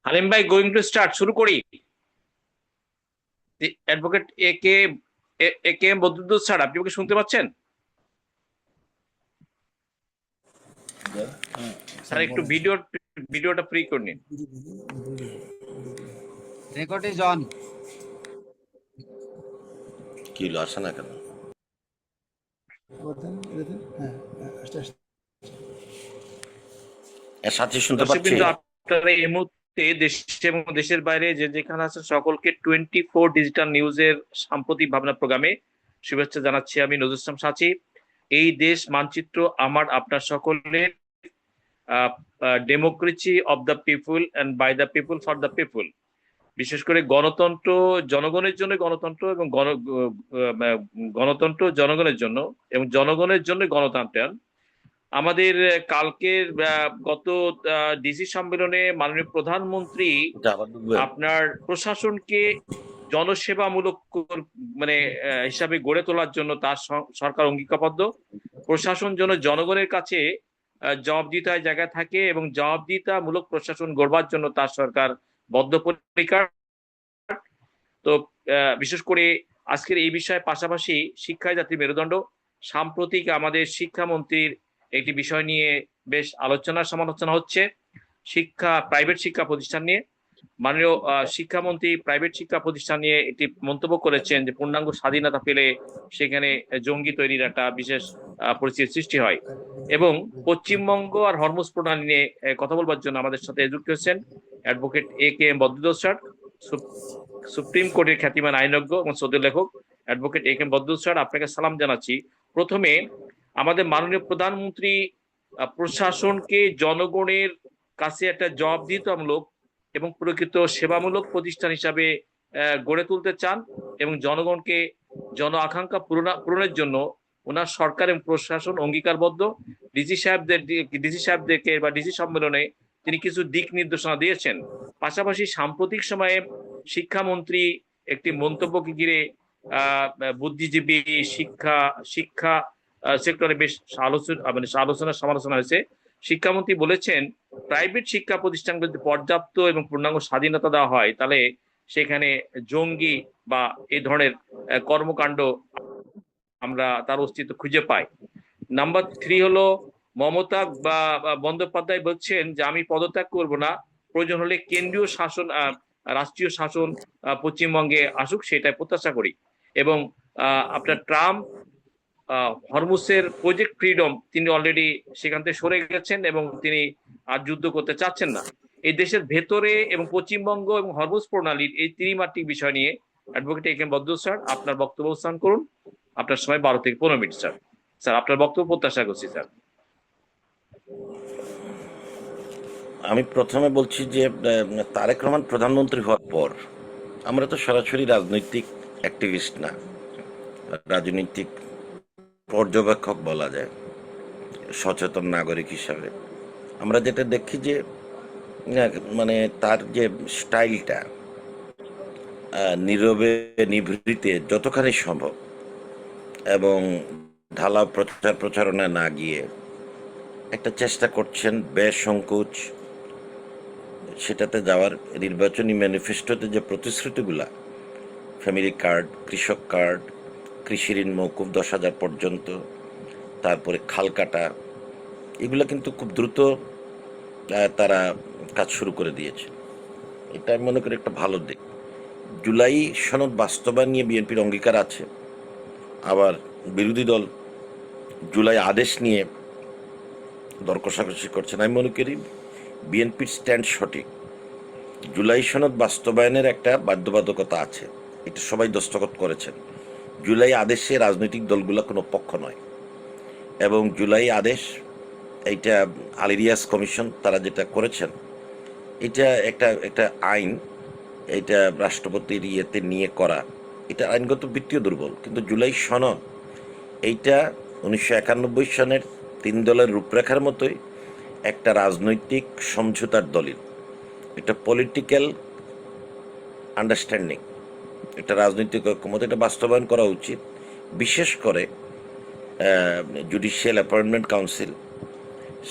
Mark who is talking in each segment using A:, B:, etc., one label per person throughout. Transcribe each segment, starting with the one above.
A: হালিম ভাই, going to start, শুরু করি। Advocate A K M Badruddoza sir, আপনি ওকে শুনতে পাচ্ছেন? স্যার,
B: স্যার
A: একটু
B: বলেন স্যার।
A: ভিডিওটা প্লে করে নিন।
C: Record is on.
D: কি হলো, আসে না কেন?
B: হ্যাঁ, আস্তে আস্তে।
D: সাথে শুনতে
A: দর্শক
D: পাচ্ছি।
A: বিন্দু, আপনারা এই মুহূর্তে দেশে এবং দেশের বাইরে যে যেখানে আছেন সকলকে 24 ডিজিটাল নিউজের সাম্প্রতিক ভাবনা প্রোগ্রামে শুভেচ্ছা জানাচ্ছি। আমি নজরুল ইসলাম সাচি। এই দেশ মানচিত্র আমার আপনার সকলের, democracy of the people and by the people for the people. বিশেষ করে গণতন্ত্র জনগণের জন্য, গণতন্ত্র এবং গণতন্ত্র জনগণের জন্য এবং জনগণের জন্য গণতন্ত্রায়ন। আমাদের কালকের গত ডিসি সম্মেলনে মাননীয় প্রধানমন্ত্রী
D: এটা আবার ঢুকবে?
A: আপনার প্রশাসনকে জনসেবামূলক মানে হিসাবে গড়ে তোলার জন্য তার সরকার অঙ্গীকারবদ্ধ। প্রশাসন যেন জনগণের কাছে জবাবদিহিতার জায়গায় থাকে এবং জবাবদিহিতামূলক প্রশাসন গড়বার জন্য তার সরকার বদ্ধপরিকর। তো বিশেষ করে আজকের এই বিষয়ে পাশাপাশি শিক্ষায় জাতির মেরুদণ্ড, সাম্প্রতিক আমাদের শিক্ষামন্ত্রীর একটি বিষয় নিয়ে বেশ আলোচনা সমালোচনা হচ্ছে, প্রাইভেট শিক্ষা প্রতিষ্ঠান নিয়ে। মাননীয় শিক্ষামন্ত্রী প্রাইভেট শিক্ষা প্রতিষ্ঠান নিয়ে একটি মন্তব্য করেছেন যে পূর্ণাঙ্গ স্বাধীনতা পেলে সেখানে জঙ্গি তৈরির একটা বিশেষ পরিস্থিতির সৃষ্টি হয়। এবং পশ্চিমবঙ্গ আর হরমুজ প্রণালী নিয়ে কথা বলবার জন্য আমাদের সাথে যুক্ত হচ্ছেন advocate A K M Badruddoza sir, supreme কোর্টের খ্যাতিমান আইনজ্ঞ এবং সদ্য লেখক। Advocate A K M Badruddoza sir, আপনাকে সালাম জানাচ্ছি। প্রথমে আমাদের মাননীয় প্রধানমন্ত্রী প্রশাসনকে জনগণের কাছে একটা জবাবদিহিতামূলক এবং প্রকৃত সেবামূলক প্রতিষ্ঠান হিসাবে গড়ে তুলতে চান এবং জনগণকে জন আকাঙ্ক্ষা পূরণের জন্য ওনার সরকার এবং প্রশাসন অঙ্গীকারবদ্ধ। ডিসি সাহেবদেরকে বা ডিসি সম্মেলনে তিনি কিছু দিক নির্দেশনা দিয়েছেন। পাশাপাশি সাম্প্রতিক সময়ে শিক্ষামন্ত্রী একটি মন্তব্যকে ঘিরে বুদ্ধিজীবী শিক্ষা শিক্ষা সেক্টরে বেশ আলোচনা সমালোচনা হয়েছে। শিক্ষামন্ত্রী বলেছেন প্রাইভেট শিক্ষা প্রতিষ্ঠানগুলো যদি পর্যাপ্ত এবং পূর্ণাঙ্গ স্বাধীনতা দেওয়া হয় তাহলে সেখানে জঙ্গি বা এই ধরনের কর্মকাণ্ড আমরা তার অস্তিত্ব খুঁজে পাই। নাম্বার 3 হলো মমতা বন্দ্যোপাধ্যায় বলছেন যে আমি পদত্যাগ করব না, প্রয়োজন হলে কেন্দ্রীয় শাসন রাষ্ট্রীয় শাসন পশ্চিমবঙ্গে আসুক, সেটাই প্রত্যাশা করি। এবং আপনার ট্রাম্প হরমুজের প্রজেক্ট ফ্রিডম তিনি অলরেডি সেখান থেকে সরে গেছেন এবং তিনি আর যুদ্ধ করতে চাচ্ছেন না। এই দেশের ভেতরে এবং পশ্চিমবঙ্গ এবং হরমুজ প্রণালীর এই ত্রিমাত্রিক বিষয় নিয়ে advocate A K M Badruddoza sir আপনার বক্তব্য স্থান করুন। আপনার সময় 12 থেকে 15 মিনিট স্যার। স্যার, আপনার বক্তব্য প্রত্যাশা করছি স্যার।
D: আমি প্রথমে বলছি যে তারেক রহমান প্রধানমন্ত্রী হওয়ার পর আমরা তো সরাসরি রাজনৈতিক অ্যাক্টিভিস্ট না, রাজনৈতিক পর্যবেক্ষক বলা যায়, সচেতন নাগরিক হিসাবে আমরা যেটা দেখি যে মানে তার যে স্টাইলটা নীরবে নিভৃতে যতখানি সম্ভব এবং ঢালাও প্রচারণায় না গিয়ে একটা চেষ্টা করছেন বেসংকোচ সেটাতে যাওয়ার। নির্বাচনী ম্যানিফেস্টোতে যে প্রতিশ্রুতিগুলা, ফ্যামিলি কার্ড, কৃষক কার্ড, কৃষি ঋণ মৌকুফ 10,000 পর্যন্ত, তারপরে খাল কাটা, এগুলো কিন্তু খুব দ্রুত তারা কাজ শুরু করে দিয়েছে। এটা আমি মনে করি একটা ভালো দিক। জুলাই সনদ বাস্তবায়ন নিয়ে বিএনপির অঙ্গীকার আছে, আবার বিরোধী দল জুলাই আদেশ নিয়ে দর কষাকষি করছেন। আমি মনে করি বিএনপির স্ট্যান্ড সঠিক। জুলাই সনদ বাস্তবায়নের একটা বাধ্যবাধকতা আছে, এটা সবাই দস্তখত করেছেন। জুলাই আদেশে রাজনৈতিক দলগুলো কোনো পক্ষ নয় এবং জুলাই আদেশ এইটা আলিরিয়াস কমিশন তারা যেটা করেছেন এটা একটা একটা আইন, এটা রাষ্ট্রপতির ইয়েতে নিয়ে করা, এটা আইনগত ভিত্তিও দুর্বল। কিন্তু জুলাই সনদ এইটা 1991 সনের 3 দলের রূপরেখার মতোই একটা রাজনৈতিক সমঝোতার দলিল, এটা পলিটিক্যাল আন্ডারস্ট্যান্ডিং, এটা রাজনৈতিক ঐক্যমত, এটা বাস্তবায়ন করা উচিত। বিশেষ করে judicial appointment council,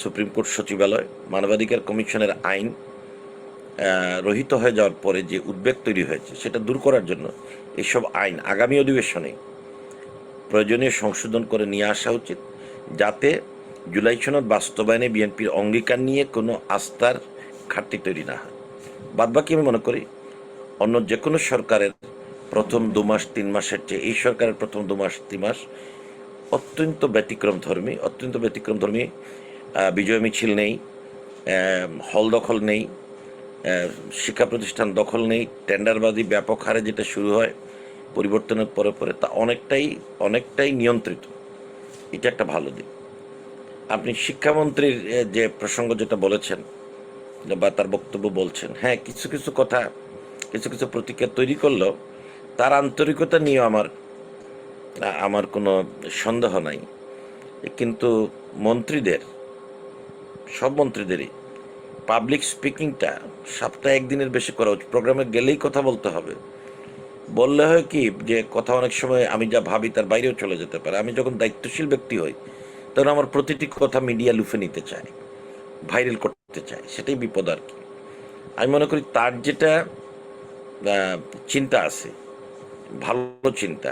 D: supreme court সচিবালয়, মানবাধিকার কমিশনের আইন রহিত হয়ে যাওয়ার পরে যে উদ্বেগ তৈরি হয়েছে সেটা দূর করার জন্য এইসব আইন আগামী অধিবেশনে প্রয়োজনীয় সংশোধন করে নিয়ে আসা উচিত, যাতে জুলাই সনদ বাস্তবায়নে বিএনপির অঙ্গীকার নিয়ে কোনো আস্থার ঘাটতি তৈরি না হয়। বাদবাকি আমি মনে করি অন্য যে কোনো সরকারের প্রথম 2 মাস 3 মাসের চেয়ে এই সরকারের প্রথম 2 মাস 3 মাস অত্যন্ত ব্যতিক্রমধর্মী। বিজয় মিছিল নেই, হল দখল নেই, শিক্ষা প্রতিষ্ঠান দখল নেই, টেন্ডারবাজি ব্যাপক হারে যেটা শুরু হয় পরিবর্তনের পরে পরে তা অনেকটাই নিয়ন্ত্রিত। এটা একটা ভালো দিক। আপনি শিক্ষামন্ত্রীর যে প্রসঙ্গ যেটা বলেছেন বা তার বক্তব্য বলছেন, হ্যাঁ, কিছু কথা কিছু প্রতিক্রিয়া তৈরি করলেও তার আন্তরিকতা নিয়ে আমার কোনো সন্দেহ নাই। কিন্তু সব মন্ত্রীদেরই পাবলিক স্পিকিংটা সপ্তাহে একদিনের বেশি করা উচিত। প্রোগ্রামে গেলেই কথা বলতে হবে। বললে হয় কি যে কথা অনেক সময় আমি যা ভাবি তার বাইরেও চলে যেতে পারে। আমি যখন দায়িত্বশীল ব্যক্তি হই তখন আমার প্রতিটি কথা মিডিয়া লুফে নিতে চায়, ভাইরাল করতে চায়, সেটাই বিপদ আর কি। আমি মনে করি তার যেটা চিন্তা আছে, ভালো চিন্তা,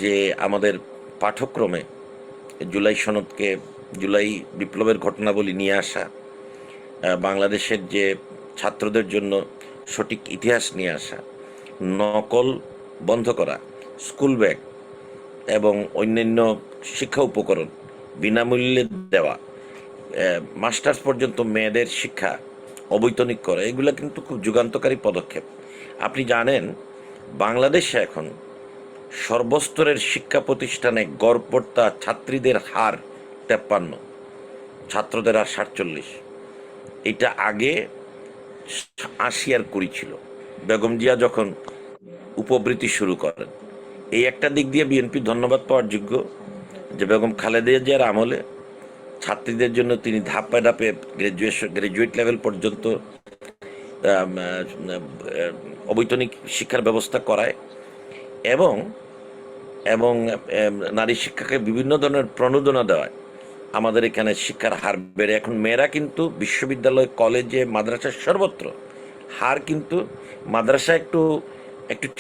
D: যে আমাদের পাঠ্যক্রমে জুলাই বিপ্লবের ঘটনাবলী নিয়ে আসা, বাংলাদেশের যে ছাত্রদের জন্য সঠিক ইতিহাস নিয়ে আসা, নকল বন্ধ করা, স্কুল ব্যাগ এবং অন্যান্য শিক্ষা উপকরণ বিনামূল্যে দেওয়া, মাস্টার্স পর্যন্ত মেয়েদের শিক্ষা অবৈতনিক করা, এগুলো কিন্তু খুব যুগান্তকারী পদক্ষেপ। আপনি জানেন বাংলাদেশে এখন সর্বস্তরের শিক্ষা প্রতিষ্ঠানে গড়পড়তা ছাত্রীদের হার 53, ছাত্রদের হার 47। এটা আগে 80 আর 20 ছিল, বেগম জিয়া যখন উপবৃত্তি শুরু করেন। এই একটা দিক দিয়ে বিএনপি ধন্যবাদ পাওয়ার যোগ্য যে বেগম খালেদা জিয়ার আমলে ছাত্রীদের জন্য তিনি ধাপে ধাপে গ্রাজুয়েট লেভেল পর্যন্ত অবৈতনিক শিক্ষার ব্যবস্থা করায় এবং এবং নারী শিক্ষাকে বিভিন্ন ধরনের প্রণোদনা দেওয়ায় আমাদের এখানে শিক্ষার হার বেড়ে এখন মেয়েরা কিন্তু বিশ্ববিদ্যালয়, কলেজে, মাদ্রাসার সর্বত্র হার কিন্তু মাদ্রাসা একটু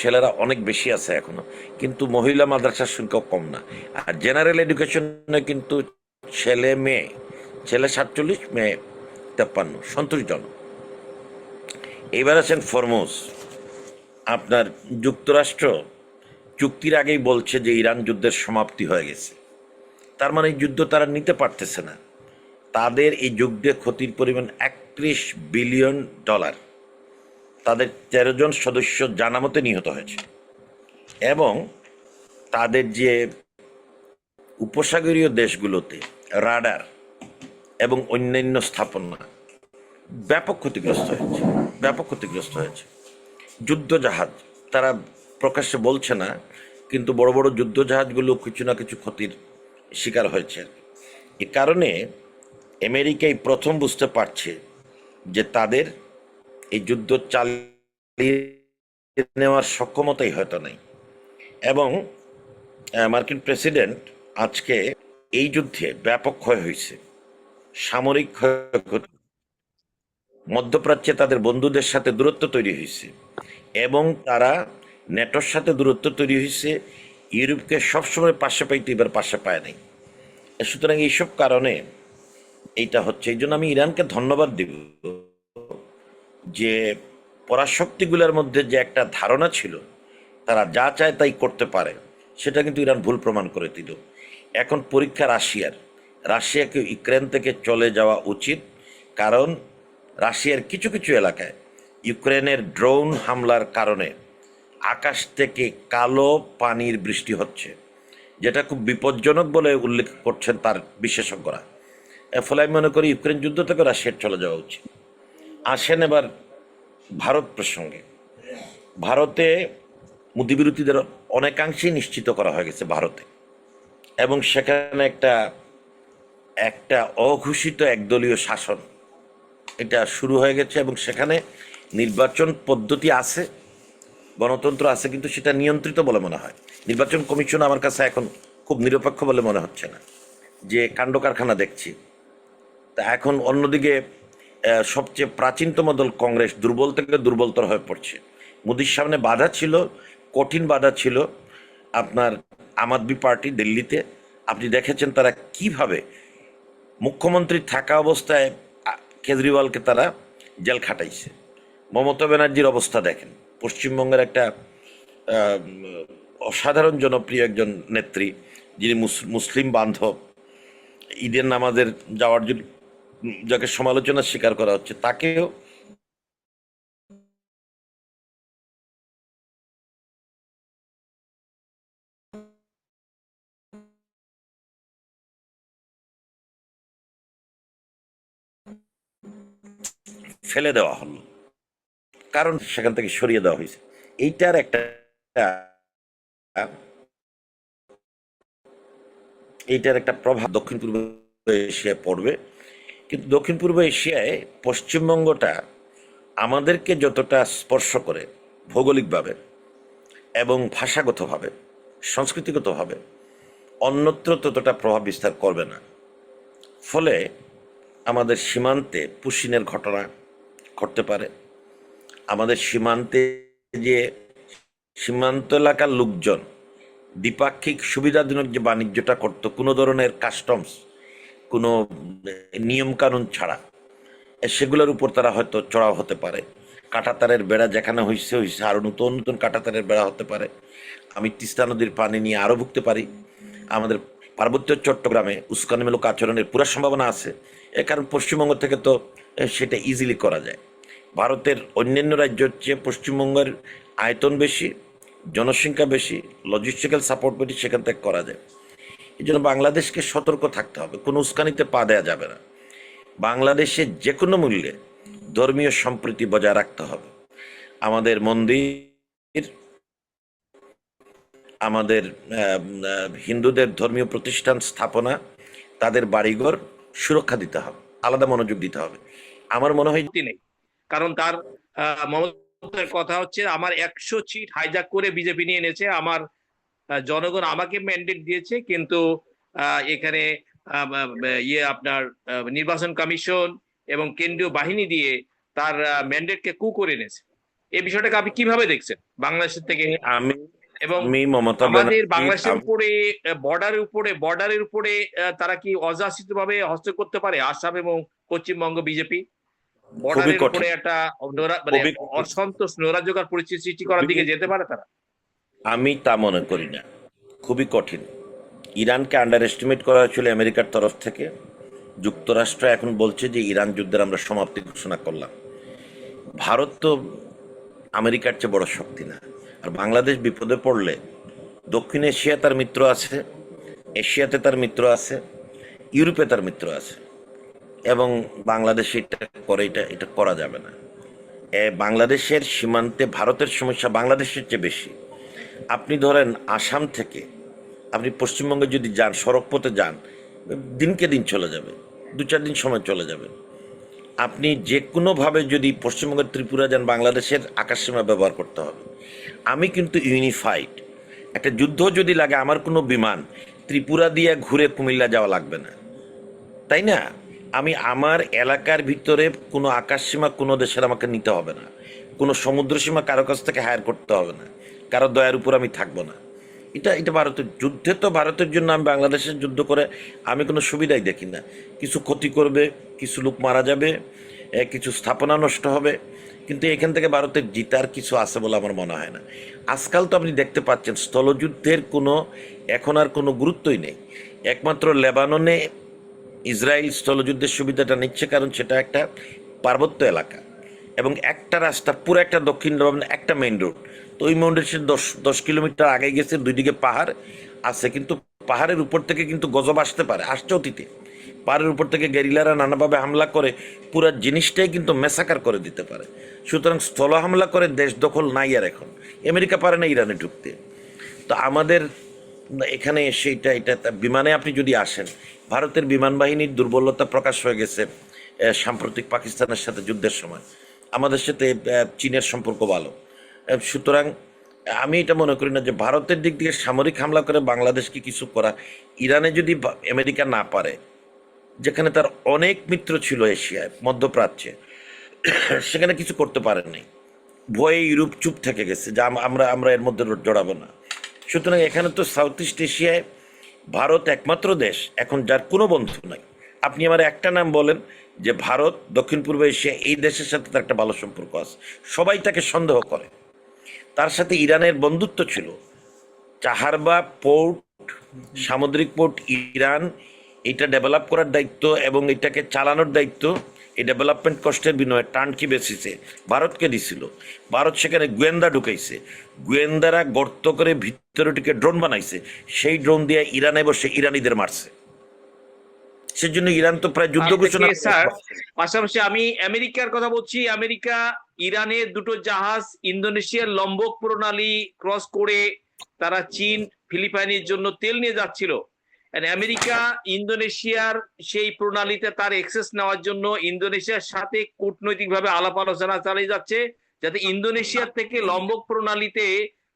D: ছেলেরা অনেক বেশি আছে এখনো, কিন্তু মহিলা মাদ্রাসার সংখ্যাও কম না। আর জেনারেল এডুকেশনে কিন্তু ছেলে 47, মেয়ে 53, সন্তোষজনক। এবার আছেন ফরমোজ। আপনার যুক্তরাষ্ট্র চুক্তির আগেই বলছে যে ইরান যুদ্ধের সমাপ্তি হয়ে গেছে। তার মানে এই যুদ্ধ তারা নিতে পারতেছে না। তাদের এই যুদ্ধে ক্ষতির পরিমাণ $31 বিলিয়ন। তাদের 13 জন সদস্য জানামতে নিহত হয়েছে এবং তাদের যে উপসাগরীয় দেশগুলোতে রাডার এবং অন্যান্য স্থাপনা ব্যাপক ক্ষতিগ্রস্ত হয়েছে। যুদ্ধজাহাজ তারা প্রকাশ্যে বলছে না, কিন্তু বড় বড় যুদ্ধজাহাজগুলো কিছু না কিছু ক্ষতির শিকার হয়েছে। এ কারণে আমেরিকাই প্রথম বুঝতে পারছে যে তাদের এই যুদ্ধ চালিয়ে নেওয়ার সক্ষমতাই হয়তো নেই। এবং মার্কিন প্রেসিডেন্ট আজকে এই যুদ্ধে ব্যাপক ক্ষয় হয়েছে, সামরিক ক্ষয়ক্ষতি, মধ্যপ্রাচ্যে তাদের বন্ধুদের সাথে দূরত্ব তৈরি হয়েছে এবং তারা নেটোর সাথে দূরত্ব তৈরি হয়েছে। ইউরোপকে সবসময় পাশে পাইতে এবার পাশে পায় নাই। সুতরাং এইসব কারণে এইটা হচ্ছে। এই জন্য আমি ইরানকে ধন্যবাদ দিব যে পরাশক্তিগুলোর মধ্যে যে একটা ধারণা ছিল তারা যা চায় তাই করতে পারে, সেটা কিন্তু ইরান ভুল প্রমাণ করে দিল। এখন পরীক্ষা রাশিয়াকে ইউক্রেন থেকে চলে যাওয়া উচিত, কারণ রাশিয়ার কিছু এলাকায় ইউক্রেনের ড্রোন হামলার কারণে আকাশ থেকে কালো পানির বৃষ্টি হচ্ছে, যেটা খুব বিপজ্জনক বলে উল্লেখ করছেন তার বিশেষজ্ঞরা। ফলে আমি মনে করি ইউক্রেন যুদ্ধ থেকে রাশিয়ার চলে যাওয়া উচিত। আসেন এবার ভারত প্রসঙ্গে। ভারতে মোদিবিরোধীদের অনেকাংশেই নিশ্চিত করা হয়ে গেছে ভারতে, এবং সেখানে একটা অঘোষিত একদলীয় শাসন এটা শুরু হয়ে গেছে এবং সেখানে নির্বাচন পদ্ধতি আছে, গণতন্ত্র আছে, কিন্তু সেটা নিয়ন্ত্রিত বলে মনে হয়। নির্বাচন কমিশন আমার কাছে এখন খুব নিরপেক্ষ বলে মনে হচ্ছে না, যে কাণ্ড কারখানা দেখছি। তা এখন অন্যদিকে সবচেয়ে প্রাচীনতম দল কংগ্রেস দুর্বল থেকে দুর্বলতর হয়ে পড়ছে। মোদির সামনে বাধা ছিল, কঠিন বাধা ছিল আপনার আম আদমি পার্টি দিল্লিতে। আপনি দেখেছেন তারা কিভাবে মুখ্যমন্ত্রী থাকা অবস্থায় কেজরিওয়ালকে তারা জেল খাটাইছে। মমতা ব্যানার্জির অবস্থা দেখেন, পশ্চিমবঙ্গের একটা আহ, অসাধারণ জনপ্রিয় একজন নেত্রী, যিনি মুসলিম বান্ধব, ঈদের নামাজের যাওয়ার জন্য যাকে সমালোচনার শিকার করা হচ্ছে, তাকেও ফেলে দেওয়া হলো, কারণ সেখান থেকে সরিয়ে দেওয়া হয়েছে। এইটার একটা প্রভাব দক্ষিণ পূর্ব এশিয়ায় পড়বে। কিন্তু দক্ষিণ পূর্ব এশিয়ায় পশ্চিমবঙ্গটা আমাদেরকে যতটা স্পর্শ করে ভৌগোলিকভাবে এবং ভাষাগতভাবে, সংস্কৃতিগতভাবে, অন্যত্র ততটা প্রভাব বিস্তার করবে না। ফলে আমাদের সীমান্তে পুশিনের ঘটনা ঘটতে পারে। আমাদের সীমান্তে যে সীমান্ত এলাকার লোকজন দ্বিপাক্ষিক সুবিধাজনক যে বাণিজ্যটা করত, কোনো ধরনের কাস্টমস, কোনো নিয়মকানুন ছাড়া, সেগুলোর উপর তারা হয়তো চড়াও হতে পারে। কাঁটাতারের বেড়া যেখানে হয়েছে হয়েছে, আরও নতুন নতুন কাঁটাতারের বেড়া হতে পারে। আমি তিস্তা নদীর পানি নিয়ে আরও ভুগতে পারি। আমাদের পার্বত্য চট্টগ্রামে উস্কানিমূলক আচরণের পুরো সম্ভাবনা আছে, কারণ পশ্চিমবঙ্গ থেকে তো সেটা ইজিলি করা যায়। ভারতের অন্যান্য রাজ্যের চেয়ে পশ্চিমবঙ্গের আয়তন বেশি, জনসংখ্যা বেশি, লজিস্টিক্যাল সাপোর্ট বেশি, সেখান থেকে করা যায়। এই জন্য বাংলাদেশকে সতর্ক থাকতে হবে, কোনো উস্কানিতে পা দেওয়া যাবে না। বাংলাদেশে যে কোনো মূল্যে ধর্মীয় সম্প্রীতি বজায় রাখতে হবে। আমাদের মন্দির, আমাদের হিন্দুদের ধর্মীয় প্রতিষ্ঠান স্থাপনা, তাদের বাড়িঘর সুরক্ষা দিতে হবে, আলাদা মনোযোগ দিতে হবে। আমার মনে হয়
A: নেই, কারণ তার মমতার কথা হচ্ছে আমার 100 সিট হাইজ্যাক করে বিজেপি নিয়ে এনেছে, আমার জনগণ আমাকে ম্যান্ডেট দিয়েছে, কিন্তু এখানে আপনার নির্বাচন কমিশন এবং কেন্দ্রীয় বাহিনী দিয়ে তার ম্যান্ডেটকে কু করে এনেছে। এই বিষয়টাকে আপনি কিভাবে দেখছেন বাংলাদেশের থেকে?
D: আমি
A: এবং
D: আমি মমতা
A: আমাদের
D: ব্যানার্জি
A: বাংলাদেশের উপরে বর্ডারের উপরে তারা কি অযাচিত ভাবে হস্তক্ষেপ করতে পারে আসাম এবং পশ্চিমবঙ্গ বিজেপি?
D: খুবই
A: বর্ডারের উপরে
D: কঠিন,
A: একটা মানে
D: খুবই কঠিন।
A: অসন্তোষ নৈরাজ্যকর পরিস্থিতি সৃষ্টি করার দিকে যেতে পারে তারা?
D: আমি তা মনে করি না, খুবই কঠিন। ইরানকে আন্ডার এস্টিমেট করা হয়েছিল আমেরিকার তরফ থেকে। যুক্তরাষ্ট্র এখন বলছে যে ইরান যুদ্ধের আমরা সমাপ্তি ঘোষণা করলাম। ভারত তো আমেরিকার চেয়ে বড় শক্তি না। আর বাংলাদেশ বিপদে পড়লে দক্ষিণ এশিয়া তার মিত্র আছে, এশিয়াতে তার মিত্র আছে, ইউরোপে তার মিত্র আছে, এবং বাংলাদেশে এটা করে, এটা করা যাবে না। বাংলাদেশের সীমান্তে ভারতের সমস্যা বাংলাদেশের চেয়ে বেশি। আপনি ধরেন আসাম থেকে আপনি পশ্চিমবঙ্গে যদি যান, সড়ক পথে যান, দিনকে দিন চলে যাবে, 2-4 দিন সময় চলে যাবে। আপনি যে কোনোভাবে যদি পশ্চিমবঙ্গের ত্রিপুরা যান, বাংলাদেশের আকাশসীমা ব্যবহার করতে হবে। আমি কিন্তু ইউনিফাইড, একটা যুদ্ধ যদি লাগে আমার কোনো বিমান ত্রিপুরা দিয়ে ঘুরে কুমিল্লা যাওয়া লাগবে না, তাই না? আমি আমার এলাকার ভিতরে কোনো আকাশসীমা কোনো দেশের আমাকে নিতে হবে না, কোনো সমুদ্রসীমা কারো কাছ থেকে হায়ার করতে হবে না, কারো দয়ার উপর আমি থাকবো না। এটা ভারতের যুদ্ধে, তো ভারতের জন্য আমি বাংলাদেশের যুদ্ধ করে আমি কোনো সুবিধাই দেখি না। কিছু ক্ষতি করবে, কিছু লোক মারা যাবে, কিছু স্থাপনা নষ্ট হবে, কিন্তু এখান থেকে ভারতের জিতার কিছু আছে বলে আমার মনে হয় না। আজকাল তো আপনি দেখতে পাচ্ছেন স্থলযুদ্ধের কোনো এখন আর কোনো গুরুত্বই নেই। একমাত্র লেবাননে ইসরায়েল স্থলযুদ্ধের সুবিধাটা নিচ্ছে, কারণ সেটা একটা পার্বত্য এলাকা এবং একটা রাস্তা, পুরো একটা দক্ষিণ লেবানন একটা মেইন রোড। তো ওই মেইন রোড সে 10 কিলোমিটার আগে গেছে, 2 দিকে পাহাড় আছে, কিন্তু পাহাড়ের উপর থেকে কিন্তু গজব আসতে পারে, আসছে অতীতে। পাহাড়ের উপর থেকে গেরিলারা নানাভাবে হামলা করে পুরো জিনিসটাই কিন্তু মেসাকার করে দিতে পারে। সুতরাং স্থল হামলা করে দেশ দখল নাই আর এখন। আমেরিকা পারে না ইরানে ঢুকতে। তো আমাদের এখানে এসে এটা বিমানে আপনি যদি আসেন, ভারতের বিমান বাহিনীর দুর্বলতা প্রকাশ হয়ে গেছে সাম্প্রতিক পাকিস্তানের সাথে যুদ্ধের সময়। আমাদের সাথে চীনের সম্পর্ক ভালো। সুতরাং আমি এটা মনে করি না যে ভারতের দিক থেকে সামরিক হামলা করে বাংলাদেশকে কিছু করা। ইরানে যদি আমেরিকা না পারে, যেখানে তার অনেক মিত্র ছিল এশিয়ায়, মধ্যপ্রাচ্যে, সেখানে কিছু করতে পারেননি। ভয়ে ইউরোপ চুপ থেকে গেছে যে আমরা আমরা এর মধ্যে জড়াবো না। সুতরাং এখানে তো সাউথ ইস্ট এশিয়ায় ভারত একমাত্র দেশ এখন যার কোনো বন্ধু নাই। আপনি আমার একটা নাম বলেন যে ভারত দক্ষিণ পূর্ব এশিয়া এই দেশের সাথে তার একটা ভালো সম্পর্ক আছে। সবাই তাকে সন্দেহ করে। তার সাথে ইরানের বন্ধুত্ব ছিল। চাহারবা পোর্ট, সামুদ্রিক পোর্ট ইরান, এটা ডেভেলপ করার দায়িত্ব এবং এটাকে চালানোর দায়িত্ব এই ডেভেলপমেন্ট কস্টের বিনিময়ে টার্নকি বেসিসে ভারতকে দিছিল। ভারত সেখানে গোয়েন্দা ঢুকাইছে, গোয়েন্দারা গর্ত করে ভিতরে ঢুকে ড্রোন বানাইছে, সেই ড্রোন দিয়ে ইরানে বসে ইরানিদের মারছে। সেজন্য ইরান তো প্রায় যুদ্ধ ঘোষণা
A: স্যার, পাশাপাশি আমি আমেরিকার কথা বলছি। আমেরিকা ইরানের দুটো জাহাজ ইন্দোনেশিয়ার লম্বক প্রণালী ক্রস করে তারা চীন ফিলিপাইনের জন্য তেল নিয়ে যাচ্ছিল। আমেরিকা ইন্দোনেশিয়ার সেই প্রণালীতে তার অ্যাক্সেস নেওয়ার জন্য ইন্দোনেশিয়ার সাথে কূটনৈতিকভাবে আলাপ আলোচনা চালিয়ে যাচ্ছে, যাতে ইন্দোনেশিয়ার থেকে লম্বক প্রণালীতে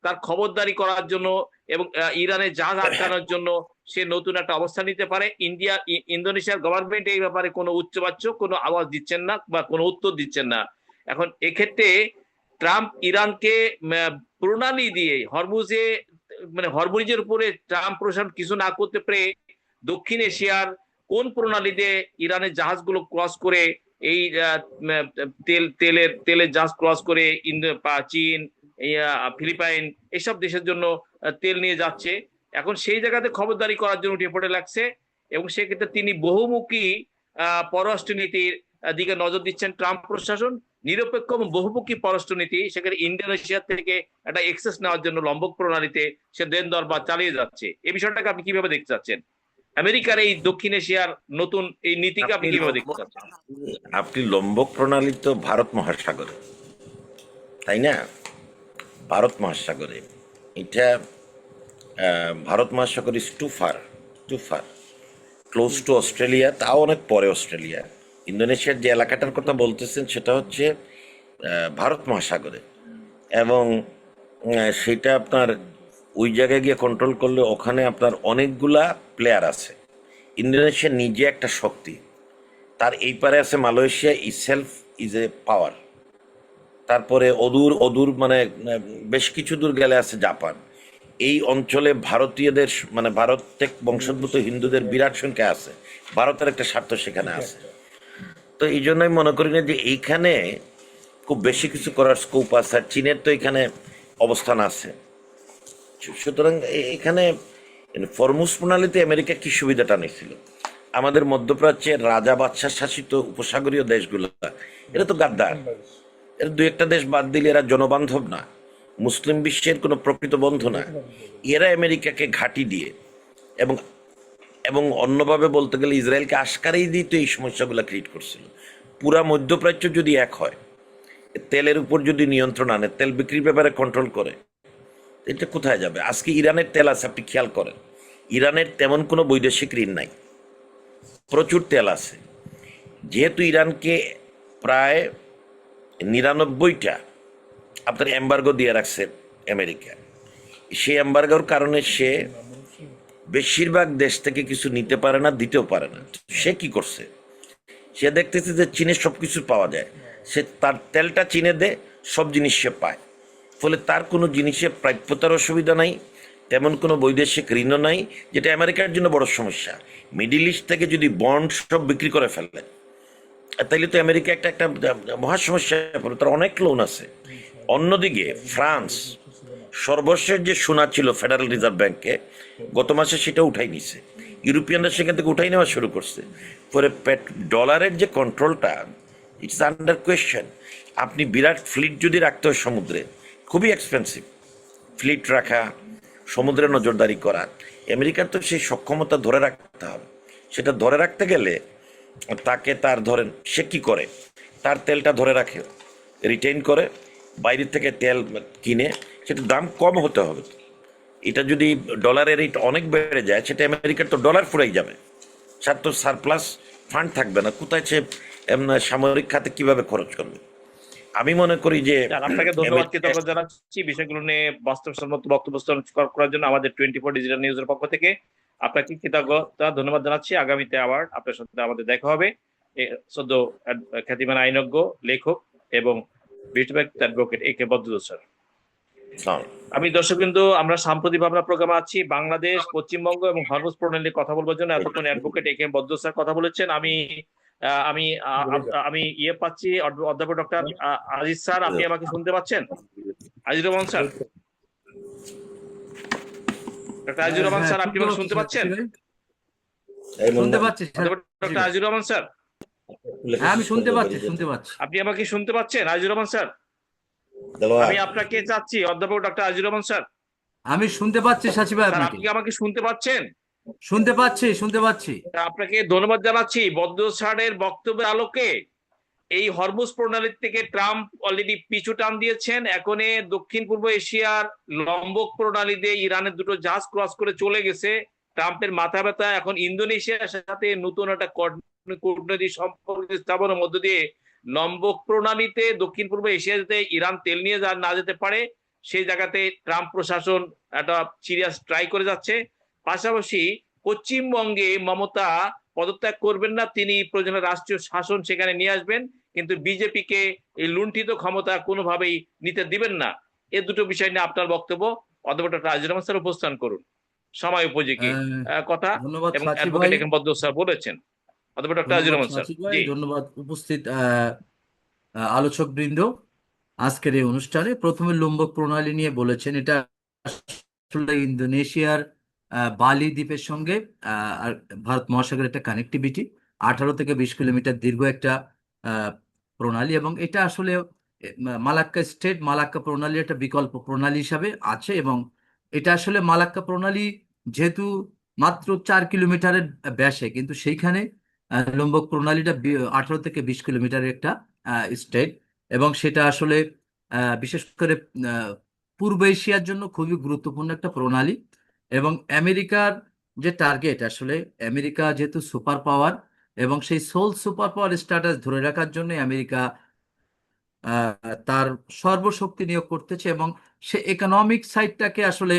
A: তার খবরদারি করার জন্য এবং ইরানের জাহাজ আটকানোর জন্য সে নতুন একটা অবস্থান নিতে পারে। ইন্দোনেশিয়ার গভর্নমেন্ট এই ব্যাপারে কোনো উচ্চবাচ্য কোনো আওয়াজ দিচ্ছেন না বা কোনো উত্তর দিচ্ছেন না। এখন এক্ষেত্রে ট্রাম্প ইরানকে প্রণালী দিয়ে হরমুজে হরমুজের উপরে ট্রাম্প প্রশাসন কিছু না করতে পেরে দক্ষিণ এশিয়ার কোন প্রণালীতে ইরানের জাহাজগুলো ক্রস করে এই তেলের জাহাজ ক্রস করে চীন, ফিলিপাইন এসব দেশের জন্য তেল নিয়ে যাচ্ছে, এখন সেই জায়গাতে খবরদারি করার জন্য উঠে পড়ে লাগছে। এবং সেক্ষেত্রে তিনি বহুমুখী পররাষ্ট্রনীতির দিকে নজর দিচ্ছেন ট্রাম্প প্রশাসন। নিরপেক্ষ এবং বহুমুখী পররাষ্ট্রনীতি, সেখানে ইন্দোনেশিয়া থেকে একটা এক্সেস নেওয়ার জন্য লম্বক প্রণালীতে সে দেন দরবার চালিয়ে যাচ্ছে। এই বিষয়টাকে আপনি কিভাবে দেখতে চাচ্ছেন? আমেরিকার এই দক্ষিণ এশিয়ার নতুন এই নীতিকে আপনি কিভাবে দেখতে চাচ্ছেন?
D: আপনি লম্বক প্রণালী তো ভারত মহাসাগরে, তাই না? ভারত মহাসাগরে এটা ভারত মহাসাগর is too far, too far, close to Australia, তাও অনেক পরে অস্ট্রেলিয়া। ইন্দোনেশিয়ার যে এলাকাটার কথা বলতেছেন সেটা হচ্ছে ভারত মহাসাগরে, এবং সেটা আপনার ওই জায়গায় গিয়ে কন্ট্রোল করলে ওখানে আপনার অনেকগুলা প্লেয়ার আছে। ইন্দোনেশিয়া নিজে একটা শক্তি, তার এই পারে আছে মালয়েশিয়া, ইসেলফ ইজ এ পাওয়ার। তারপরে অদূর অদূর মানে বেশ কিছু দূর গেলে আছে জাপান। এই অঞ্চলে ভারতীয়দের মানে ভারত থেকে বংশোদ্ভূত হিন্দুদের বিরাট সংখ্যা আছে। ভারতের একটা স্বার্থ সেখানে আছে। তো এই জন্যই মনে করি না যে এইখানে খুব বেশি কিছু করার স্কোপ আছে। আর চীনের তো এখানে অবস্থান আছে। সুতরাং এখানে ফরমুজ প্রণালীতে আমেরিকা কি সুবিধাটা নিয়েছিল? আমাদের মধ্যপ্রাচ্যের রাজা বাদশাহ শাসিত উপসাগরীয় দেশগুলো এরা তো গাদ্দার। এর দু একটা দেশ বাদ দিলে এরা জনবান্ধব না, মুসলিম বিশ্বের কোনো প্রকৃত বন্ধু না। এরা আমেরিকাকে ঘাঁটি দিয়ে এবং এবং অন্যভাবে বলতে গেলে ইসরায়েলকে আশকারেই দিয়ে তো এই সমস্যাগুলো ক্রিয়েট করছিল। পুরা মধ্যপ্রাচ্য যদি এক হয়, তেলের উপর যদি নিয়ন্ত্রণ আনে, তেল বিক্রির ব্যাপারে কন্ট্রোল করে, এটা কোথায় যাবে? আজকে ইরানের তেল আছে, আপনি খেয়াল করেন, ইরানের তেমন কোনো বৈদেশিক ঋণ নাই, প্রচুর তেল আছে। যেহেতু ইরানকে প্রায় 99টা আপনার এম্বার্গো দিয়ে রাখছে আমেরিকা, সেই এম্বার্গোর কারণে সে বেশিরভাগ দেশ থেকে কিছু নিতে পারে না, দিতেও পারে না। সে কি করছে? সে দেখতেছে যে চীনে সব কিছু পাওয়া যায়, সে তার তেলটা চীনে দেয়, সব জিনিস সে পায়। ফলে তার কোনো জিনিসে প্রাপ্যতার অসুবিধা নাই, তেমন কোনো বৈদেশিক ঋণও নাই, যেটা আমেরিকার জন্য বড় সমস্যা। মিডিল ইস্ট থেকে যদি বন্ড সব বিক্রি করে ফেলে, তাইলে তো আমেরিকা একটা একটা মহা সমস্যা পড়ে, তার অনেক লোন আছে। অন্যদিকে ফ্রান্স সর্বশেষ যে সোনা ছিল ফেডারেল রিজার্ভ ব্যাংকে, গত মাসে সেটা উঠাই নিছে। ইউরোপিয়ানরা সেখান থেকে উঠাই নেওয়া শুরু করছে। পরে ডলারের যে কন্ট্রোলটা, ইটস আন্ডার কোয়েশ্চেন। আপনি বিরাট ফ্লিট যদি রাখতে হয় সমুদ্রে, খুবই এক্সপেন্সিভ ফ্লিট রাখা, সমুদ্রে নজরদারি করা। আমেরিকার তো সেই সক্ষমতা ধরে রাখতে হবে। সেটা ধরে রাখতে গেলে তাকে তার ধরেন সে কি করে, তার তেলটা ধরে রাখে, রিটেইন করে, বাইরের থেকে তেল কিনে, সেটা দাম কম হতে হবে। এটা যদি ডলারের রেট অনেক বেড়ে যায়, সেটা আমেরিকার তো ডলার ফুরাই যাবে, তার তো সারপ্লাস ফান্ড থাকবে না। কোথায় সে সামরিক খাতে কিভাবে খরচ করবে? আমি মনে করি যে
A: আপনাকে ধন্যবাদ কৃতজ্ঞতা জানাচ্ছি বিষয়গুলো নিয়ে বাস্তবসম্মত বক্তব্য করার জন্য আমাদের 24 ডিজিটাল নিউজের পক্ষ থেকে। আপনাকে কৃতজ্ঞতা ধন্যবাদ জানাচ্ছি। আগামীতে আবার আপনার সাথে আমাদের দেখা হবে। সদ্য খ্যাতিমান আইনজ্ঞ, লেখক এবং beauty advocate AK Badruddoza sir.
D: আসসালাম।
A: আমি দর্শকবৃন্দ, আমরা সাম্প্রতিক ভাবনা প্রোগ্রামে আছি। বাংলাদেশ, পশ্চিমবঙ্গ এবং হরমুজ প্রণালী নিয়ে কথা বলবার জন্য এতক্ষণ অ্যাডভোকেট AK বদরুদ্দোজা স্যার কথা বলেছেন। আমি ইয়ে পাচ্ছি, অধ্যাপক ডক্টর আজিজ স্যার, আপনি আমাকে শুনতে পাচ্ছেন? আজিজুর রহমান স্যার, ডক্টর আজিজুর রহমান
B: হ্যাঁ,
A: স্যার, আপনি আমাকে শুনতে
B: শুনতে পাচ্ছি
A: পাচ্ছেন?
B: ভাই,
D: এই
B: শুনতে
D: মুন্না,
B: পাচ্ছি
A: অধ্যাপক
B: সাথী
A: ডক্টর
B: ভাই।
A: আজিজুর রহমান স্যার,
B: হ্যাঁ, আমি শুনতে পাচ্ছি,
D: বেরিয়ে যেতে।
B: শুনতে পাচ্ছি।
A: আপনি আমাকে শুনতে পাচ্ছেন? আজিজুর রহমান স্যার,
D: দেলোয়ার,
A: আমি আপনাকে চাচ্ছি। অধ্যাপক ডক্টর আজিজুর রহমান স্যার,
B: আমি শুনতে পাচ্ছি সাথী ভাই,
A: স্যার
B: আপনাকে
A: আপনি কি আমাকে শুনতে পাচ্ছেন?
B: শুনতে পাচ্ছি, শুনতে পাচ্ছি।
A: আপনাকে ধন্যবাদ জানাচ্ছি। বদরুদ্দোজা স্যারের বক্তব্যের আলোকে এই হরমুজ প্রণালী থেকে ট্রাম্প অলরেডি পিছু টান দিয়েছেন। এখন দক্ষিণ পূর্ব এশিয়ার লম্বক প্রণালী দিয়ে ইরানের দুটো জাহাজ ক্রস করে চলে গেছে। ট্রাম্পের মাথা ব্যথা এখন ইন্দোনেশিয়ার সাথে নতুন একটা কূটনৈতিক সম্পর্ক স্থাপনের মধ্য দিয়ে লম্বক প্রণালীতে দক্ষিণ পূর্ব এশিয়া যাতে ইরান তেল নিয়ে না যেতে পারে, সেই জায়গাতে ট্রাম্প প্রশাসন একটা সিরিয়াস ট্রাই করে যাচ্ছে। পাশাপাশি পশ্চিমবঙ্গে মমতা পদত্যাগ করবেন না, তিনি প্রয়োজনে রাষ্ট্রীয় শাসন সেখানে নিয়ে আসবেন, কিন্তু বিজেপিকে এই লুণ্ঠিত ক্ষমতা কোনোভাবেই নিতে দিবেন না। এ দুটো বিষয় নিয়ে আপনার বক্তব্য অধ্যাপক ডক্টর আজিজুর রহমান স্যার উপস্থান করুন, সময় উপযোগী
B: আহ,
A: কথা।
B: ধন্যবাদ
A: এবং
B: সাথী
A: অ্যাডভোকেট
B: ভাই,
A: এখানে বদ্র স্যার বলেছেন। অধ্যাপক ডক্টর আজিজুর
B: ধন্যবাদ
A: রহমান স্যার,
B: সাথী ভাই,
A: জি।
B: ধন্যবাদ উপস্থিত আলোচক বৃন্দ। আজকের এই অনুষ্ঠানে প্রথমে লোম্বক প্রণালী নিয়ে বলেছেন। এটা আসলে ইন্দোনেশিয়ার বালি দ্বীপের সঙ্গে আর ভারত মহাসাগরের একটা কানেক্টিভিটি, 18 থেকে 20 কিলোমিটার দীর্ঘ একটা আহ, প্রণালী। এবং এটা আসলে মালাক্কা স্টেট মালাক্কা প্রণালীর একটা বিকল্প প্রণালী হিসাবে আছে। এবং এটা আসলে মালাক্কা প্রণালী যেহেতু মাত্র 4 কিলোমিটারের ব্যাসে, কিন্তু সেইখানে লোম্বক প্রণালীটা 18 থেকে 20 কিলোমিটারের একটা স্টেট। এবং সেটা আসলে বিশেষ করে আহ, পূর্ব এশিয়ার জন্য খুবই গুরুত্বপূর্ণ একটা প্রণালী। এবং আমেরিকার যে টার্গেট, আসলে আমেরিকা যেহেতু সুপার পাওয়ার, এবং সেই সোল সুপার পাওয়ার স্ট্যাটাস ধরে রাখার জন্য আমেরিকা তার সর্বশক্তি নিয়োগ করতেছে। এবং সে ইকোনমিক সাইডটাকে আসলে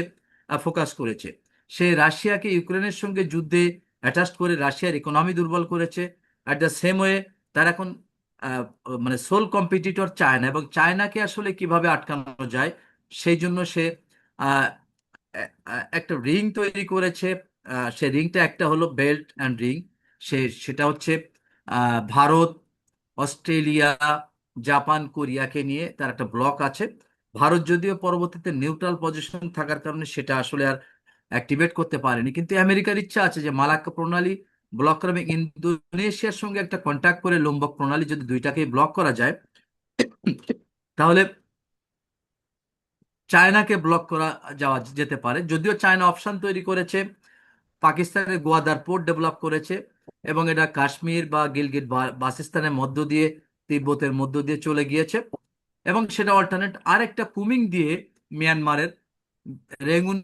B: ফোকাস করেছে। সে রাশিয়াকে ইউক্রেনের সঙ্গে যুদ্ধে অ্যাটাচ করে রাশিয়ার ইকোনমি দুর্বল করেছে। অ্যাট দ্য সেম ওয়ে তার এখন আহ, মানে সোল কম্পিটিটর চায়না, এবং চায়নাকে আসলে কিভাবে আটকানো যায় সেই জন্য সে আহ, একটা রিং তৈরি করেছে। সে রিংটা একটা হলো বেল্ট অ্যান্ড রিং। সেটা হচ্ছে ভারত, অস্ট্রেলিয়া, জাপান, কোরিয়াকে নিয়ে তার একটা ব্লক আছে। ভারত যদিও পরবর্তীতে নিউট্রাল পজিশন থাকার কারণে সেটা আসলে আর অ্যাক্টিভেট করতে পারেনি, কিন্তু আমেরিকার ইচ্ছা আছে যে মালাক্কা প্রণালী ব্লক করে এবং ইন্দোনেশিয়ার সঙ্গে একটা কন্ট্যাক্ট করে লোম্বক প্রণালী যদি দুইটাকে ব্লক করা যায়, তাহলে চায়নাকে ব্লক করা যাওয়া যেতে পারে। যদিও চায়না অপশন তৈরি করেছে, পাকিস্তানের গোয়াদার পোর্ট ডেভেলপ করেছে, এবং এটা কাশ্মীর বা গিলগিট বাসিস্তানের মধ্য দিয়ে, তিব্বতের মধ্য দিয়ে চলে গিয়েছে। এবং সেটা অল্টারনেট আরেকটা কুমিং দিয়ে মিয়ানমারের রেঙ্গুন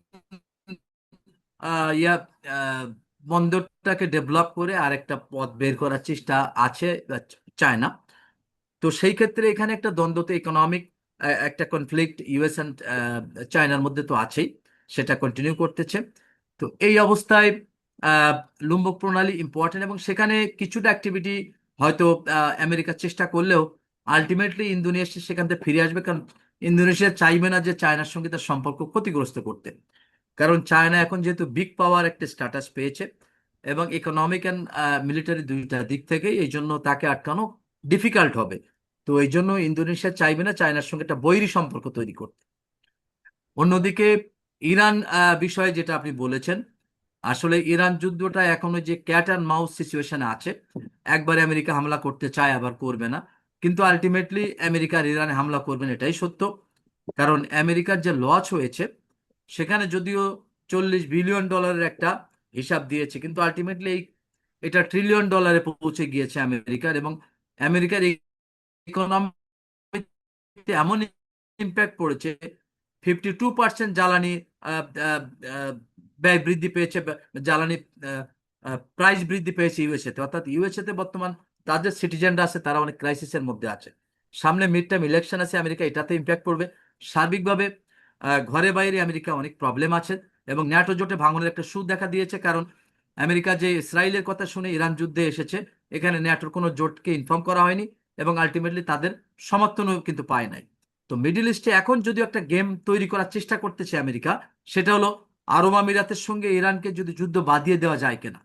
B: ইয়া আহ, বন্দরটাকে ডেভেলপ করে আরেকটা পথ বের করার চেষ্টা আছে চায়না। তো সেই ক্ষেত্রে এখানে একটা দ্বন্দ্ব, তো ইকোনমিক একটা কনফ্লিক্ট ইউএস অ্যান্ড চায়নার মধ্যে তো আছেই, সেটা কন্টিনিউ করতেছে। তো এই অবস্থায় আহ, লুম্বক প্রণালী ইম্পর্টেন্ট, এবং সেখানে কিছুটা অ্যাক্টিভিটি হয়তো আমেরিকা চেষ্টা করলেও আলটিমেটলি ইন্দোনেশিয়া সেখান থেকে ফিরে আসবে। কারণ ইন্দোনেশিয়া চাইবে না যে চায়নার সঙ্গে তার সম্পর্ক ক্ষতিগ্রস্ত করতে। কারণ চায়না এখন যেহেতু বিগ পাওয়ার একটা স্ট্যাটাস পেয়েছে, এবং ইকোনমিক অ্যান্ড মিলিটারি দুইটা দিক থেকে, এই জন্য তাকে আটকানো ডিফিকাল্ট হবে। তো এই জন্য ইন্দোনেশিয়া চাইবে না চায়নার সঙ্গে একটা বৈরী সম্পর্ক তৈরি করতে। অন্যদিকে ইরান বিষয়ে যেটা আপনি বলেছেন, আসলে ইরান যুদ্ধটা এখনো যে ক্যাট অ্যান্ড মাউস সিচুয়েশনে আছে। একবার আমেরিকা হামলা করতে চায়, আবার করবে না। কিন্তু আলটিমেটলি আমেরিকার ইরানে হামলা করবেন, এটাই সত্য। কারণ আমেরিকার যে লস হয়েছে, সেখানে যদিও $40 বিলিয়ন একটা হিসাব দিয়েছে, কিন্তু আলটিমেটলি এটা ট্রিলিয়ন ডলারে পৌঁছে গিয়েছে আমেরিকার। এবং আমেরিকার ইকোনমিতে এমন ইম্প্যাক্ট পড়েছে, 52% জ্বালানি আহ, আহ, আহ, ব্যয় বৃদ্ধি পেয়েছে, জ্বালানি প্রাইস বৃদ্ধি পেয়েছে ইউএসএ তে। অর্থাৎ ইউএসএ তে বর্তমান তাদের সিটিজেনরা আছে, তারা অনেক ক্রাইসিসের মধ্যে আছে। সামনে মিড টার্ম ইলেকশন আছে আমেরিকা, এটাতে ইম্প্যাক্ট পড়বে সার্বিকভাবে। ঘরে বাইরে আমেরিকা অনেক প্রবলেম আছে, এবং ন্যাটো জোটে ভাঙনের একটা সুর দেখা দিয়েছে, কারণ আমেরিকা যে ইসরায়েলের কথা শুনে ইরান যুদ্ধে এসেছে, এখানে ন্যাটোর কোনো জোটকে ইনফর্ম করা হয়নি এবং আলটিমেটলি তাদের সমর্থনও কিন্তু পায় নাই। তো মিডল ইস্টে এখন যদিও একটা গেম তৈরি করার চেষ্টা করতেছে আমেরিকা, সেটা হলো আরব আমিরাতের সঙ্গে ইরানকে যদি যুদ্ধ বাঁধিয়ে দেওয়া যায় কিনা,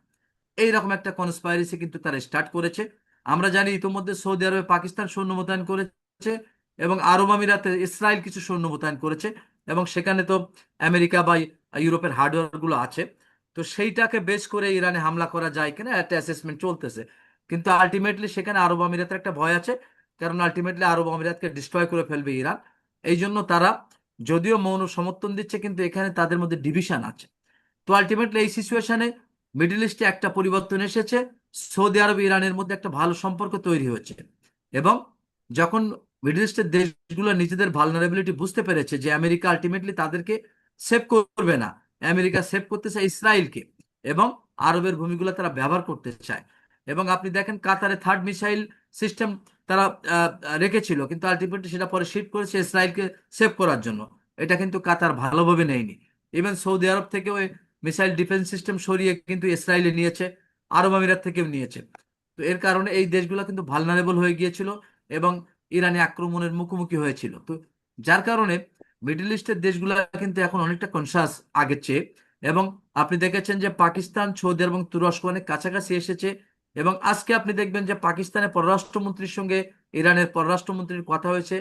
B: এইরকম একটা কনস্পাইরেসি কিন্তু তারা স্টার্ট করেছে। আমরা জানি ইতিমধ্যে সৌদি আরবে পাকিস্তান সৈন্য মোতায়েন করেছে এবং আরব আমিরাতে ইসরায়েল কিছু সৈন্য মোতায়েন করেছে, এবং সেখানে তো আমেরিকা বা ইউরোপের হার্ডওয়্যার গুলো আছে। তো সেইটাকে বেস করে ইরানে হামলা করা যায় কিনা একটা অ্যাসেসমেন্ট চলতেছে, কিন্তু আলটিমেটলি সেখানে আরব আমিরাতের একটা ভয় আছে, কারণ আলটিমেটলি আরব আমিরাতকে ডিস্ট্রয় করে ফেলবে ইরান। এই জন্য তারা যদিও মৌন সমর্থন দিচ্ছে, কিন্তু এখানে তাদের মধ্যে ডিভিশন আছে। তো আলটিমেটলি এই সিচুয়েশনে মিডল ইস্টে একটা পরিবর্তন এসেছে, সৌদি আরব ইরানের মধ্যে একটা ভালো সম্পর্ক তৈরি হয়েছে। এবং যখন মিডল ইস্টের দেশগুলো নিজেদের ভালনারেবিলিটি বুঝতে পেরেছে যে আমেরিকা আলটিমেটলি তাদেরকে সেভ করবে না, আমেরিকা সেভ করতে চায় ইসরায়েলকে, এবং আরবের ভূমিগুলো তারা ব্যবহার করতে চায়। এবং আপনি দেখেন কাতারে থার্ড মিসাইল সিস্টেম তারা রেখেছিল, কিন্তু আলটিমেটলি সেটা পরে শিফট করেছে ইসরায়েলকে সেভ করার জন্য। এটা কিন্তু কাতার ভালোভাবে নেয়নি। ইভেন সৌদি আরব থেকে ওই মিসাইল ডিফেন্স সিস্টেম সরিয়ে কিন্তু ইসরায়েলে নিয়েছে, আরব আমিরাত থেকেও নিয়েছে। তো এর কারণে এই দেশগুলো কিন্তু ভালনারেবল হয়ে গিয়েছিল এবং ইরানি আক্রমণের মুখোমুখি হয়েছিল। তো যার কারণে মিডল ইস্টের দেশগুলো কিন্তু এখন অনেকটা কনসাস আগের চেয়ে। এবং আপনি দেখেছেন যে পাকিস্তান, সৌদি আরব এবং তুরস্ক অনেক কাছাকাছি এসেছে। এবং আজকে আপনি দেখবেন যে পাকিস্তানের পররাষ্ট্রমন্ত্রীর সঙ্গে ইরানের পররাষ্ট্রমন্ত্রীর কথা হয়েছে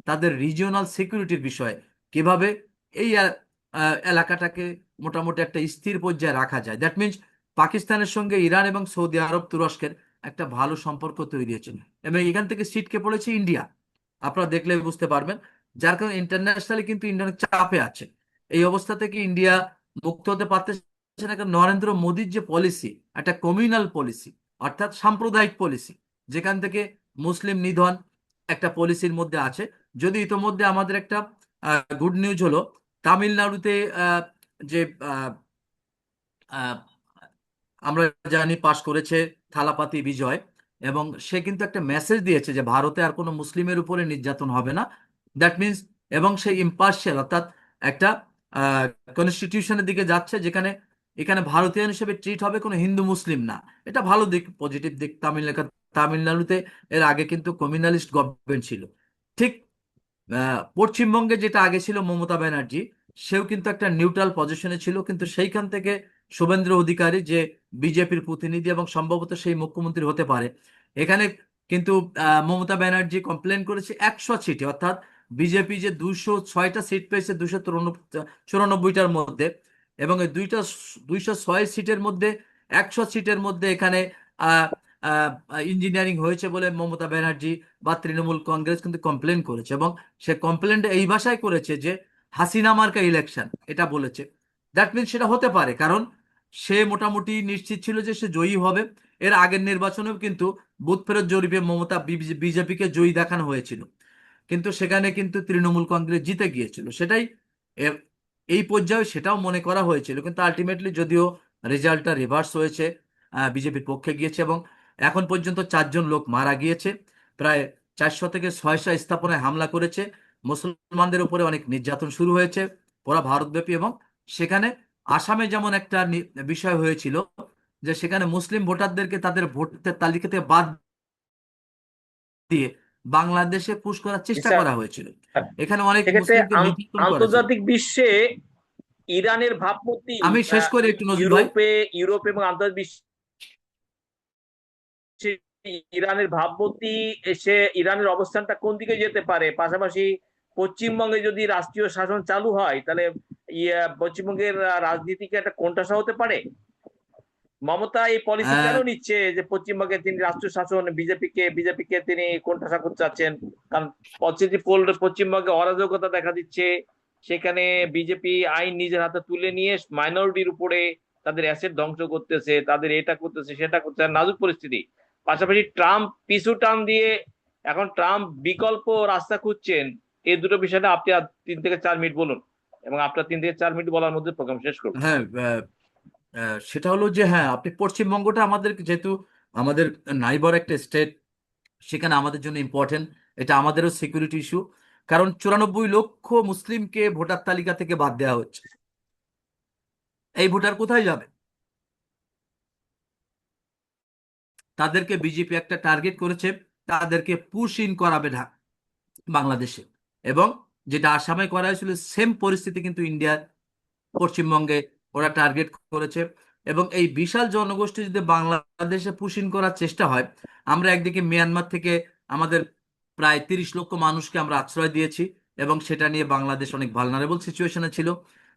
B: তাদের রিজিওনাল সিকিউরিটির বিষয়ে, কিভাবে এই এলাকাটাকে মোটামুটি একটা স্থির পর্যায়ে রাখা যায়। দ্যাট মিনস পাকিস্তানের সঙ্গে ইরান এবং সৌদি আরব তুরস্কের একটা ভালো সম্পর্ক তৈরি হয়েছে, এবং এখান থেকে ছিটকে পড়েছে ইন্ডিয়া, আপনারা দেখলে বুঝতে পারবেন। যার কারণে ইন্টারন্যাশনালি কিন্তু ইন্ডিয়া অনেক চাপে আছে। এই অবস্থা থেকে ইন্ডিয়া মুক্ত হতে পারতেছে না, কারণ নরেন্দ্র মোদীর যে পলিসি, একটা কমিউনাল পলিসি, অর্থাৎ সাম্প্রদায়িক পলিসি, যেখান থেকে মুসলিম নিধন একটা পলিসির মধ্যে আছে। যদি ইতোমধ্যে আমাদের একটা গুড নিউজ হলো, তামিলনাড়ুতে যে আহ, আহ, আমরা জানি পাশ করেছে থালাপাতি বিজয়, এবং সে কিন্তু একটা মেসেজ দিয়েছে যে ভারতে আর কোনো মুসলিমের উপরে নির্যাতন হবে না। দ্যাট মিন্স, এবং সে ইম্পার্শিয়াল, অর্থাৎ একটা কনস্টিটিউশনের দিকে যাচ্ছে যেখানে এখানে ভারতীয় হিসেবে ট্রিট হবে, কোনো হিন্দু মুসলিম না। এটা ভালো দিক, পজিটিভ দিক। তামিলনাড়ুতে এর আগে কিন্তু কমিউনালিস্ট গভর্নমেন্ট ছিল। ঠিক পশ্চিমবঙ্গে যেটা আগে ছিল মমতা ব্যানার্জি, সেও কিন্তু একটা নিউট্রাল পজিশনে ছিল, কিন্তু সেইখান থেকে শুভেন্দু অধিকারী যে বিজেপির প্রতিনিধি এবং সম্ভবত সেই মুখ্যমন্ত্রী হতে পারে, এখানে কিন্তু মমতা ব্যানার্জি কমপ্লেন করেছে 100 সিটে, অর্থাৎ বিজেপি যে 206টা সিট পেয়েছে 294টার মধ্যে, এবং এই 206 সিটের মধ্যে 100 সিটের মধ্যে এখানে ইঞ্জিনিয়ারিং হয়েছে বলে মমতা ব্যানার্জি বা তৃণমূল কংগ্রেস কিন্তু কমপ্লেন করেছে। এবং সে কমপ্লেনটা এই ভাষায় করেছে যে হাসিনা মার্কা ইলেকশন, এটা বলেছে। দ্যাট মিনস সেটা হতে পারে, কারণ সে মোটামুটি নিশ্চিত ছিল যে সে জয়ী হবে। এর আগের নির্বাচনেও কিন্তু বুথ ফেরত জরিপে মমতা বিজেপিকে জয়ী দেখানো হয়েছিল, কিন্তু সেখানে কিন্তু তৃণমূল কংগ্রেস জিতে গিয়েছিল। সেটাই এ- এই পর্যায়ে সেটাও মনে করা হয়েছিল, কিন্তু আলটিমেটলি যদিও রেজাল্টটা রিভার্স হয়েছে, বিজেপির পক্ষে গিয়েছে। এবং এখন পর্যন্ত 4জন লোক মারা গিয়েছে, প্রায় 400 থেকে 600 স্থাপনায় হামলা করেছে, মুসলমানদের উপরে অনেক নির্যাতন শুরু হয়েছে পুরো ভারতব্যাপী। এবং সেখানে আসামে যেমন একটা বিষয় হয়েছিল যে সেখানে মুসলিম ভোটারদেরকে তাদের ভোটের তালিকা থেকে বাদ দিয়ে বাংলাদেশে পুশ করার চেষ্টা
A: আচ্ছা,
B: করা হয়েছিল। এখানে অনেক
A: সেক্ষেত্রে
B: মুসলিমকে নির্যাতন করেছিল।
A: আন্তর্জাতিক বিশ্বে ইরানের ভাবমূর্তি
B: আমি শেষ করি একটু নজরুল ভাই।
A: ইউরোপ এবং আন্তর্জাতিক বিশ্বে ইরানের ভাবমূর্তি, এসে ইরানের অবস্থানটা কোন দিকে যেতে পারে? পাশাপাশি পশ্চিমবঙ্গে যদি রাষ্ট্রীয় শাসন চালু হয়, তাহলে পশ্চিমবঙ্গের রাজনীতিকে একটা কোণঠাসা হতে পারে। মমতা এই পলিসি কেন
B: আহ,
A: নিচ্ছে যে পশ্চিমবঙ্গে তিনি রাষ্ট্রীয় শাসন, বিজেপিকে তিনি কোণঠাসা করতে চাচ্ছেন? কারণ পশ্চিমবঙ্গে অরাজকতা দেখা দিচ্ছে, সেখানে বিজেপি আইন নিজের হাতে তুলে নিয়ে মাইনরিটির উপরে তাদের অ্যাসেট ধ্বংস করতেছে, তাদের এটা করতেছে সেটা করতেছে, নাজুক পরিস্থিতি। পাশাপাশি ট্রাম্প পিছু টান দিয়ে এখন ট্রাম্প বিকল্প রাস্তা খুঁজছেন। এই দুটো বিষয়টা আপনি আর 3 থেকে 4 মিনিট বলুন, এবং আপনার 3 থেকে 4 মিনিট বলার মধ্যে প্রোগ্রাম শেষ করবো।
B: হ্যাঁ, সেটা হলো যে হ্যাঁ, আপনি পশ্চিমবঙ্গটা আমাদের যেহেতু আমাদের নাইবার একটা স্টেট, সেখানে আমাদের জন্য ইম্পর্টেন্ট। এটা আমাদেরও সিকিউরিটি ইস্যু, কারণ 94 লক্ষ মুসলিমকে ভোটার তালিকা থেকে বাদ দেওয়া হচ্ছে। এই ভোটার কোথায় যাবে? তাদেরকে বিজেপি একটা টার্গেট করেছে, তাদেরকে পুশ ইন করাবে বাংলাদেশে। এবং যেটা আসামে করা হয়েছিল সেম পরিস্থিতি কিন্তু ইন্ডিয়ার পশ্চিমবঙ্গে ওরা টার্গেট করেছে। এবং এই বিশাল জনগোষ্ঠী যদি বাংলাদেশে পুশ ইন করার চেষ্টা হয়, আমরা একদিকে মিয়ানমার থেকে আমাদের প্রায় 30 লক্ষ মানুষকে আমরা আশ্রয় দিয়েছি, এবং সেটা নিয়ে বাংলাদেশ অনেক ভালনারেবল সিচুয়েশনে ছিল।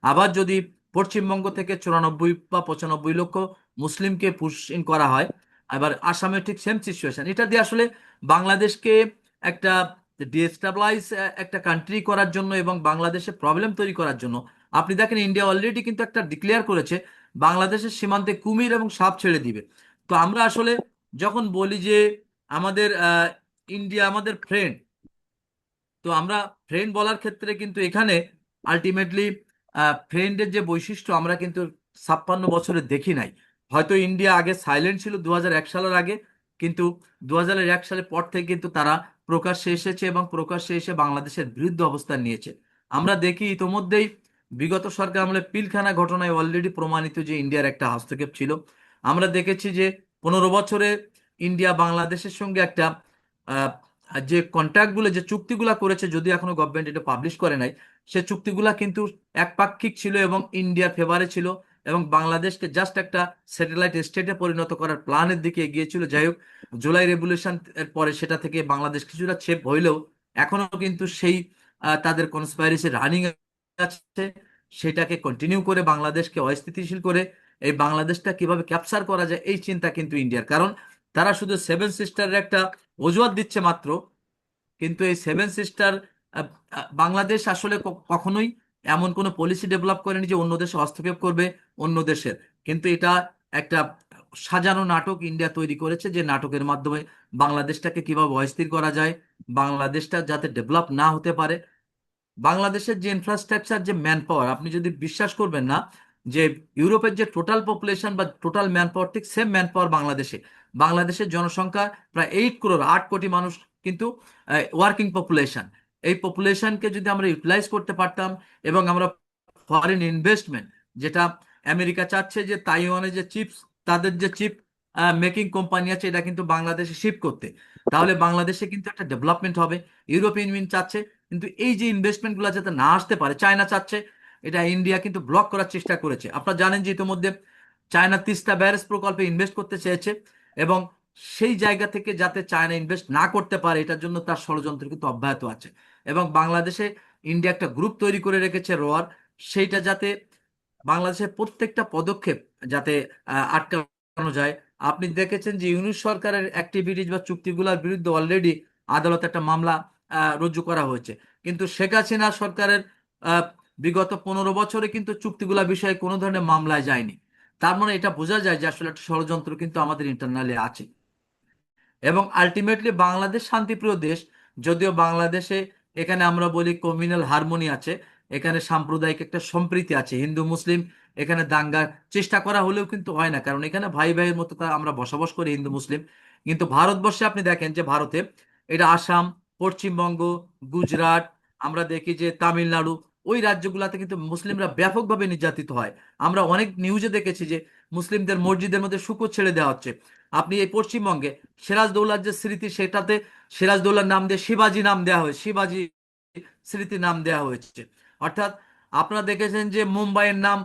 B: আবার যদি পশ্চিমবঙ্গ থেকে 94 বা 95 লক্ষ মুসলিমকে পুশ ইন করা হয়, আবার আসামে ঠিক সেম সিচুয়েশন। এটা দিয়ে আসলে বাংলাদেশকে একটা ডিস্টেবলাইজ একটা কান্ট্রি করার জন্য এবং বাংলাদেশে প্রবলেম তৈরি করার জন্য, আপনি দেখেন ইন্ডিয়া অলরেডি কিন্তু একটা ডিক্লেয়ার করেছে বাংলাদেশের সীমান্তে কুমির এবং সাপ ছেড়ে দিবে। তো আমরা আসলে যখন বলি যে আমাদের ইন্ডিয়া আমাদের ফ্রেন্ড, তো আমরা ফ্রেন্ড বলার ক্ষেত্রে কিন্তু এখানে আলটিমেটলি ফ্রেন্ডের যে বৈশিষ্ট্য আমরা কিন্তু 56 বছরে দেখি নাই। হয়তো ইন্ডিয়া আগে সাইলেন্ট ছিল 2001 সালের আগে, কিন্তু 2001 সালের পর থেকে কিন্তু তারা প্রকাশ্যে এসেছে এবং প্রকাশ্যে এসে বাংলাদেশের বিরুদ্ধে অবস্থান নিয়েছে। আমরা দেখি ইতোমধ্যেই বিগত সরকার আমলে পিলখানা ঘটনায় অলরেডি প্রমাণিত যে ইন্ডিয়ার একটা হস্তক্ষেপ ছিল। আমরা দেখেছি যে 15 বছরে ইন্ডিয়া বাংলাদেশের সঙ্গে একটা যে কন্ট্রাক্টগুলো যে চুক্তিগুলা করেছে, যদিও এখনো গভর্নমেন্ট এটা পাবলিশ করে নাই, সে চুক্তিগুলা কিন্তু একপাক্ষিক ছিল এবং ইন্ডিয়ার ফেভারে ছিল, এবং বাংলাদেশকে জাস্ট একটা স্যাটেলাইট স্টেটে পরিণত করার প্ল্যানের দিকে এগিয়েছিল। যাই হোক, জুলাই রেভলিউশন এর পরে সেটা থেকে বাংলাদেশ কিছুটা ছেপ হইলেও এখনো কিন্তু সেই তাদের কনস্পাইরেসি রানিং আছে। সেটাকে কন্টিনিউ করে বাংলাদেশকে অস্থিতিশীল করে এই বাংলাদেশটা কিভাবে ক্যাপচার করা যায় এই চিন্তা কিন্তু ইন্ডিয়ার। কারণ তারা শুধু সেভেন সিস্টারের একটা অজুহাত দিচ্ছে মাত্র, কিন্তু এই সেভেন সিস্টার বাংলাদেশ আসলে কখনোই এমন কোনো পলিসি ডেভেলপ করেনি যে অন্য দেশে হস্তক্ষেপ করবে অন্য দেশের। কিন্তু এটা একটা সাজানো নাটক ইন্ডিয়া তৈরি করেছে, যে নাটকের মাধ্যমে বাংলাদেশটাকে কিভাবে অস্থির করা যায়, বাংলাদেশটা যাতে ডেভেলপ না হতে পারে। বাংলাদেশের যে ইনফ্রাস্ট্রাকচার, যে ম্যান পাওয়ার, আপনি যদি বিশ্বাস করবেন না যে ইউরোপের যে টোটাল পপুলেশন বা টোটাল ম্যান পাওয়ার ঠিক সেম ম্যান পাওয়ার বাংলাদেশে। বাংলাদেশের জনসংখ্যা প্রায় 8 করোড়, 8 কোটি মানুষ কিন্তু ওয়ার্কিং পপুলেশন। এই পপুলেশনকে যদি আমরা ইউটিলাইজ করতে পারতাম, এবং আমরা ফরেন ইনভেস্টমেন্ট, যেটা আমেরিকা চাচ্ছে যে তাইওয়ানে যে চিপস, তাদের যে চিপ মেকিং কোম্পানি আছে, এটা কিন্তু বাংলাদেশে শিপ করতে, তাহলে বাংলাদেশে কিন্তু একটা ডেভেলপমেন্ট হবে। ইউরোপিয়ান ইউনিয়ন চাচ্ছে, কিন্তু এই যে ইনভেস্টমেন্ট গুলো যাতে না আসতে পারে, চায়না চাচ্ছে, এটা ইন্ডিয়া কিন্তু ব্লক করার চেষ্টা করেছে। আপনারা জানেন যে ইতিমধ্যে চায়না তিস্তা ব্যারেজ প্রকল্পে ইনভেস্ট করতে চেয়েছে, এবং সেই জায়গা থেকে যাতে চায়না ইনভেস্ট না করতে পারে এটার জন্য তার ষড়যন্ত্র কিন্তু অব্যাহত আছে। এবং বাংলাদেশে ইন্ডিয়া একটা গ্রুপ তৈরি করে রেখেছে রোয়ার, সেইটা যাতে বাংলাদেশের প্রত্যেকটা পদক্ষেপ যাতে আটকানো যায়। আপনি দেখেছেন যে ইউনিট সরকারের অ্যাক্টিভিটিজ বা চুক্তিগুলোর বিরুদ্ধে অলরেডি আদালতে একটা মামলা রুজু করা হয়েছে, কিন্তু শেখ হাসিনা সরকারের আহ, বিগত 15 বছরে কিন্তু চুক্তিগুলা বিষয়ে কোনো ধরনের মামলায় যায়নি। তার মানে এটা বোঝা যায় যে আসলে একটা ষড়যন্ত্র কিন্তু আমাদের ইন্টারনালি আছে। এবং আলটিমেটলি বাংলাদেশ শান্তিপ্রিয় দেশ, যদিও বাংলাদেশে এখানে আমরা বলি কমিউনাল হারমোনি আছে, এখানে সাম্প্রদায়িক একটা সম্প্রীতি আছে, হিন্দু মুসলিম এখানে দাঙ্গার চেষ্টা করা হলেও কিন্তু হয় না, কারণ এখানে ভাই ভাইয়ের মতো আমরা বসবাস করি হিন্দু মুসলিম। কিন্তু ভারতবর্ষে আপনি দেখেন যে ভারতে এটা আসাম, পশ্চিমবঙ্গ, গুজরাট, আমরা দেখি যে তামিলনাড়ু, ওই রাজ্যগুলোতে কিন্তু মুসলিমরা ব্যাপকভাবে নির্যাতিত হয়। আমরা অনেক নিউজে দেখেছি যে মুসলিমদের মসজিদের মধ্যে শূকর ছেড়ে দেওয়া হচ্ছে। আপনি এই পশ্চিমবঙ্গে সিরাজদৌল্লার যে স্মৃতি, সেটাতে সিরাজদৌল্লার নাম দিয়ে শিবাজি নাম দেওয়া হয়েছে, শিবাজি স্মৃতি নাম দেওয়া হয়েছে। অর্থাৎ আপনারা দেখেছেন যে মুম্বাইয়ের নাম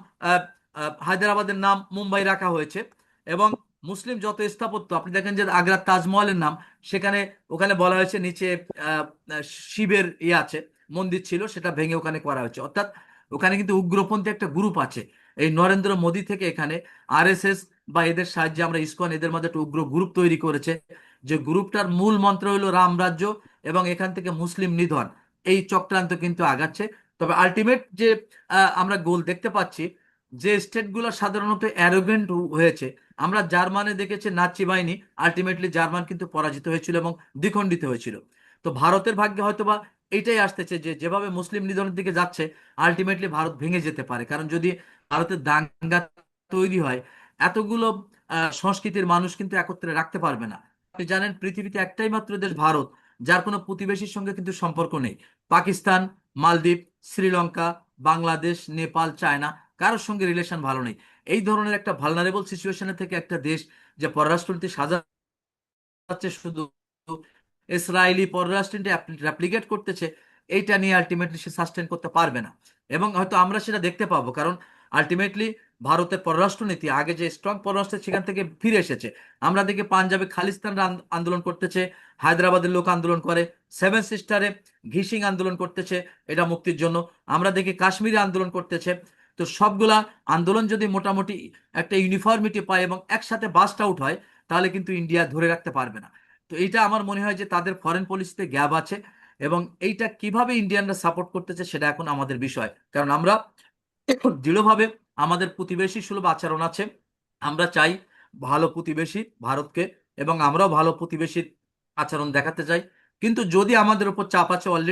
B: হায়দ্রাবাদের নাম মুম্বাই রাখা হয়েছে। এবং মুসলিম যত স্থাপত্য, আপনি দেখেন যে আগ্রার তাজমহলের নাম, সেখানে ওখানে বলা হয়েছে নিচে আহ, আহ, শিবের ইয়ে আছে, মন্দির ছিল, সেটা ভেঙে ওখানে করা হয়েছে। অর্থাৎ ওখানে কিন্তু উগ্রপন্থী একটা গ্রুপ আছে। এই নরেন্দ্র মোদী থেকে এখানে আরএসএস বা এদের সাহায্যে আমরা ইসকন, এদের মধ্যে একটা উগ্র গ্রুপ তৈরি করেছে, যে গ্রুপটার মূল মন্ত্র হলো রাম রাজ্য এবং এখান থেকে মুসলিম নিধন। এই চক্রান্ত কিন্তু আগাচ্ছে। তবে আলটিমেট যে আমরা গোল দেখতে পাচ্ছি, যে স্টেটগুলো সাধারণত অ্যারোগেন্ট হয়েছে, আমরা জার্মানে দেখেছি নাৎসি বাহিনী, আলটিমেটলি জার্মান কিন্তু পরাজিত হয়েছিল এবং দ্বিখণ্ডিত হয়েছিল। তো ভারতের ভাগ্যে হয়তোবা এইটাই আসতেছে যে যেভাবে মুসলিম নিধনের দিকে যাচ্ছে, আলটিমেটলি ভারত ভেঙে যেতে পারে। কারণ যদি ভারতের দাঙ্গা তৈরি হয়, এতগুলো সংস্কৃতির মানুষ কিন্তু একত্রে রাখতে পারবে না। আপনি জানেন পৃথিবীতে একটাই মাত্র দেশ ভারত, যার কোনো প্রতিবেশীর সঙ্গে কিন্তু সম্পর্ক নেই। পাকিস্তান, মালদ্বীপ, শ্রীলঙ্কা, বাংলাদেশ, নেপাল, চায়না, কারোর সঙ্গে রিলেশন ভালো নেই। এই ধরনের একটা ভালনারেবল সিচুয়েশনে থেকে একটা দেশ যে পররাষ্ট্রনীতি সাজাচ্ছে শুধু ইসরায়েলি পররাষ্ট্রনীতি রেপ্লিকেট করতেছে, এইটা নিয়ে আলটিমেটলি সে সাস্টেন করতে পারবে না। এবং হয়তো আমরা সেটা দেখতে পাবো, কারণ আলটিমেটলি ভারতের পররাষ্ট্রনীতি আগে যে স্ট্রং পররাষ্ট্র সেখান থেকে ফিরে এসেছে। আমরা দেখি পাঞ্জাবে খালিস্তান আন্দোলন করতেছে, হায়দ্রাবাদের লোক আন্দোলন করে, সেভেন সিস্টারে ঘিসিং আন্দোলন করতেছে এটা মুক্তির জন্য, আমরা দেখি কাশ্মীরে আন্দোলন করতেছে। তো সবগুলা আন্দোলন যদি মোটামুটি একটা ইউনিফর্মিটি পায় এবং একসাথে বাস্ট আউট হয়, তাহলে কিন্তু ইন্ডিয়া ধরে রাখতে পারবে না। তো এইটা আমার মনে হয় যে তাদের ফরেন পলিসিতে গ্যাপ আছে, এবং এইটা কিভাবে ইন্ডিয়ানরা সাপোর্ট করতেছে সেটা এখন আমাদের বিষয়। কারণ আমরা দৃঢ়ভাবে আমাদের প্রতিবেশী সুলভ আচরণ আছে, আমরা চাই ভালো প্রতিবেশী ভারতকে, এবং আমরাও ভালো প্রতিবেশীর আচরণ দেখাতে চাই। কিন্তু যদি আমাদের উপর চাপ আছে অলরেডি